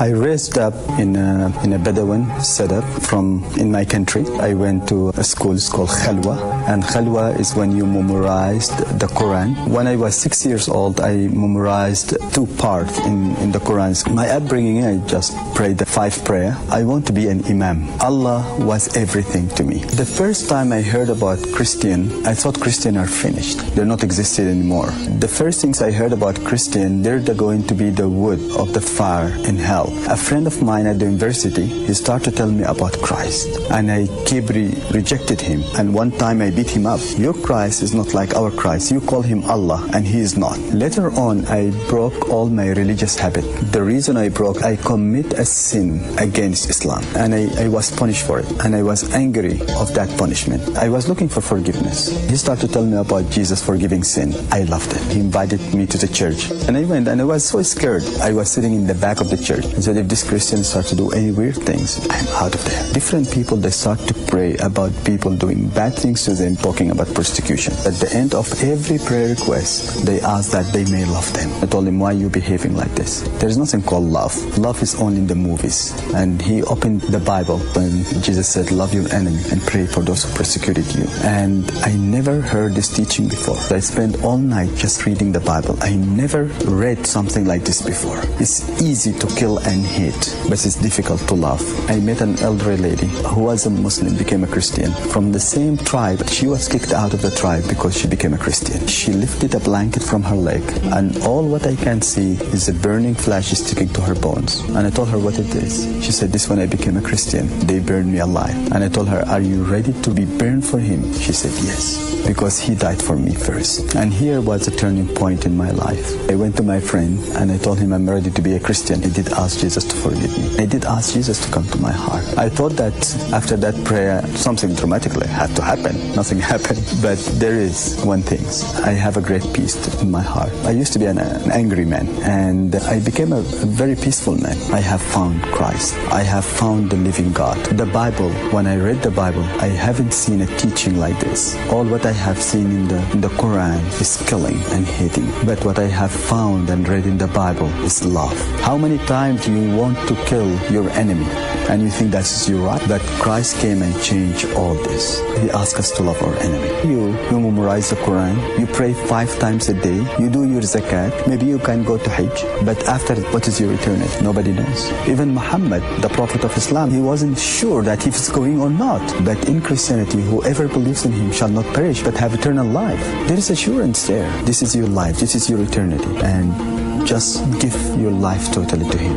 I raised up in a Bedouin setup in my country. I went to a school called Khalwa, and Khalwa is when you memorized the Quran. When I was 6 years old, I memorized 2 parts in the Quran. My upbringing, I just prayed the 5 prayer. I want to be an imam. Allah was everything to me. The first time I heard about Christian, I thought Christian are finished. They're not existed anymore. The first things I heard about Christian, they're going to be the wood of the fire in hell. A friend of mine at the university, he started to tell me about Christ, and I keep rejected him. And one time I beat him up. Your Christ is not like our Christ. You call him Allah, and he is not. Later on, I broke all my religious habit. The reason I broke, I commit a sin against Islam, and I was punished for it, and I was angry of that punishment. I was looking for forgiveness. He started to tell me about Jesus forgiving sin. I loved it. He invited me to the church, and I went, and I was so scared. I was sitting in the back of the church and said, if this Christian starts to do any weird things, I'm out of there. Different people, they start to pray about people doing bad things to them, talking about persecution. At the end of every prayer request, they ask that they may love them. I told him, why are you behaving like this? There's nothing called love. Love is only in the movies. And he opened the Bible when Jesus said, love your enemy and pray for those who persecuted you. And I never heard this teaching before. I spent all night just reading the Bible. I never read something like this before. It's easy to kill and hate, but it's difficult to love. I met an elderly lady who was a Muslim, became a Christian. From the same tribe, she was kicked out of the tribe because she became a Christian. She lifted a blanket from her leg, and all what I can see is a burning flesh sticking to her bones. And I told her what it is. She said, this when I became a Christian, they burned me alive. And I told her, are you ready to be burned for him? She said, yes, because he died for me first. And here was a turning point in my life. I went to my friend and I told him I'm ready to be a Christian. I did ask Jesus to forgive me. I did ask Jesus to come to my heart. I thought that after that prayer, something dramatically had to happen. Nothing happened. But there is one thing. I have a great peace in my heart. I used to be an angry man, and I became a very peaceful man. I have found Christ. I have found the living God. The Bible, when I read the Bible, I haven't seen a teaching like this. All what I have seen in the Quran is killing and hating. But what I have found and read in the Bible is love. How many times do you want to kill your enemy and you think that's your right? But Christ came and changed all this. He asked us to love our enemy. You memorize the Quran, you pray 5 times a day, you do your zakat, maybe you can go to Hajj, but after, what is your eternity? Nobody knows. Even Muhammad, the Prophet of Islam, he wasn't sure that he was going or not. But in Christianity, whoever believes in him shall not perish but have eternal life. There is assurance there. This is your life, this is your eternity, and just give your life totally to him.